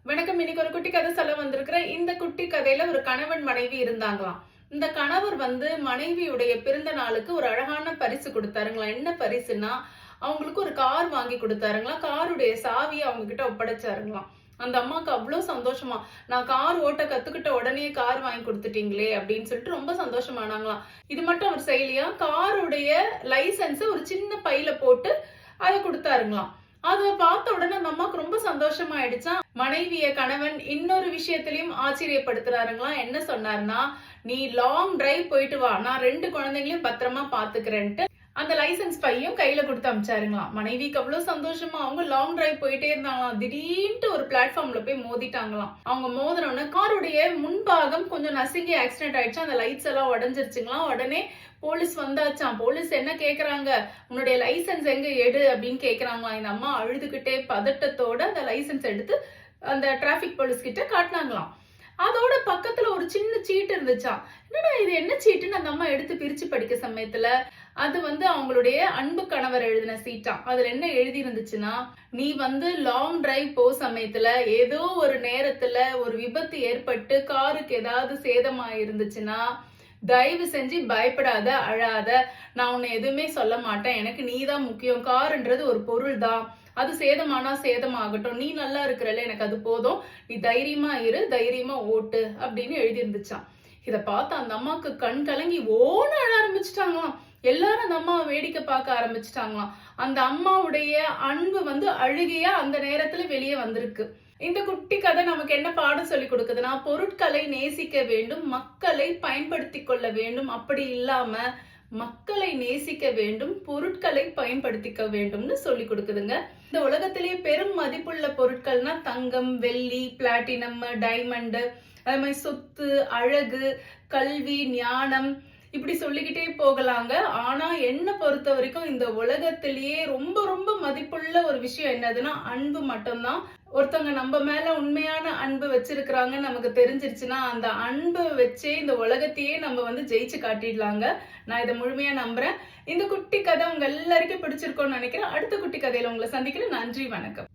வணக்கம். இன்னைக்கு ஒரு குட்டி கதை சொல்ல வந்திருக்கிறேன். இந்த குட்டி கதையில ஒரு கணவன் மனைவி இருந்தாங்களாம். இந்த கணவர் மனைவியுடைய பிறந்த நாளுக்கு ஒரு அழகான பரிசு கொடுத்தாருங்களாம். என்ன பரிசுன்னா, அவங்களுக்கு ஒரு கார் வாங்கி கொடுத்தாருங்களாம். காருடைய சாவியை அவங்க கிட்ட ஒப்படைச்சாருங்களாம். அந்த அம்மாக்கு அவ்வளவு சந்தோஷமா, நான் கார் ஓட்ட கத்துக்கிட்ட உடனே கார் வாங்கி கொடுத்துட்டீங்களே அப்படின்னு சொல்லிட்டு ரொம்ப சந்தோஷமானாங்களாம். இது மட்டும் அவர் செய்யலையா, காருடைய லைசன்ஸ் ஒரு சின்ன பையில போட்டு அதை கொடுத்தாருங்களாம். அத பார்த்த உடனே அந்த அம்மாக்கு ரொம்ப சந்தோஷமாயிடுச்சாம். மனைவிய கணவன் இன்னொரு விஷயத்திலயும் ஆச்சரியப்படுத்துறாருங்களாம். என்ன சொன்னார்னா, நீ லாங் டிரைவ் போயிட்டு வா, நான் 2 குழந்தைங்களையும் பத்திரமா பாத்துக்கிறேன்ட்டு அந்த லைசன்ஸ் பையும் கையில கொடுத்து அமிச்சாருங்களாம். மனைவிக்கு அவ்வளவு சந்தோஷமா, அவங்க லாங் டிரைவ் போயிட்டே இருந்தாங்களாம். திடீர்னு ஒரு பிளாட்ஃபார்ம்ல போய் மோதிட்டாங்களாம். அவங்க மோதினோன்னு காருடைய முன்பாகம் கொஞ்சம் நசுங்கி ஆக்சிடென்ட் ஆயிடுச்சு. அந்த லைட்ஸ் எல்லாம் உடஞ்சிருச்சுங்களாம். உடனே போலீஸ் வந்தாச்சாம். போலீஸ் என்ன கேக்குறாங்க, உன்னுடைய லைசன்ஸ் எங்க எடு அப்படின்னு கேக்குறாங்களாம். இந்த அம்மா அழுதுகிட்டே பதட்டத்தோட அந்த லைசன்ஸ் எடுத்து அந்த டிராபிக் போலீஸ் கிட்ட காட்டினாங்களாம். அதோட பக்கத்துல ஒரு சின்ன சீட்டு இருந்துச்சாம். என்னடா இது, என்ன சீட்டுன்னு அந்த அம்மா எடுத்து பிரிச்சு படிக்க சமயத்துல அது அவங்களுடைய அன்பு கணவர் எழுதின சீட்டா. அதுல என்ன எழுதி இருந்துச்சுன்னா, நீ லாங் டிரைவ் போ சமயத்துல ஏதோ ஒரு நேரத்துல ஒரு விபத்து ஏற்பட்டு காருக்கு ஏதாவது சேதமா இருந்துச்சுன்னா, தயவு செஞ்சு பயப்படாத, அழாத, நான் உன்னை எதுவுமே சொல்ல மாட்டேன், எனக்கு நீதான் முக்கியம், காருன்றது ஒரு பொருள் தான், அது சேதமானா சேதமாகட்டும், நீ நல்லா இருக்கிறல, எனக்கு அது போதும், நீ தைரியமா இரு, தைரியமா ஓட்டு அப்படின்னு எழுதி இருந்துச்சான். இத பார்த்து அந்த அம்மாக்கு கண் கலங்கி ஓன அழ ஆரம்பிச்சுட்டாங்களாம். எல்லாரும் அந்த அம்மாவை வேடிக்கை பார்க்க ஆரம்பிச்சுட்டாங்களாம். அந்த அம்மாவுடைய அன்பு அழுகையா அந்த நேரத்துல வெளியே வந்திருக்கு. இந்த குட்டி கதை நமக்கு என்ன பாடம் சொல்லி கொடுக்குதுன்னா, பொருட்களை நேசிக்க வேண்டும், மக்களை பயன்படுத்தி கொள்ள வேண்டும், அப்படி இல்லாம மக்களை நேசிக்க வேண்டும், பொருட்களை பயன்படுத்திக்க வேண்டும்னு சொல்லி கொடுக்குதுங்க. இந்த உலகத்திலேயே பெரும் மதிப்புள்ள பொருட்கள்னா தங்கம், வெள்ளி, பிளாட்டினம், டைமண்ட், அதே மாதிரி சொத்து, அழகு, கல்வி, ஞானம், இப்படி சொல்லிக்கிட்டே போகலாங்க. ஆனா என்ன பொறுத்த வரைக்கும் இந்த உலகத்திலேயே ரொம்ப ரொம்ப மதிப்புள்ள ஒரு விஷயம் என்னதுன்னா அன்பு மட்டும்தான். ஒருத்தவங்க நம்ம மேல உண்மையான அன்பு வச்சிருக்கிறாங்கன்னு நமக்கு தெரிஞ்சிருச்சுன்னா, அந்த அன்பு வச்சே இந்த உலகத்தையே நம்ம ஜெயிச்சு காட்டிடலாங்க. நான் இதை முழுமையா நம்புறேன். இந்த குட்டி கதை உங்க எல்லாருக்கும் பிடிச்சிருக்கோம்னு நினைக்கிறேன். அடுத்த குட்டி கதையில உங்களை சந்திக்கிறேன். நன்றி, வணக்கம்.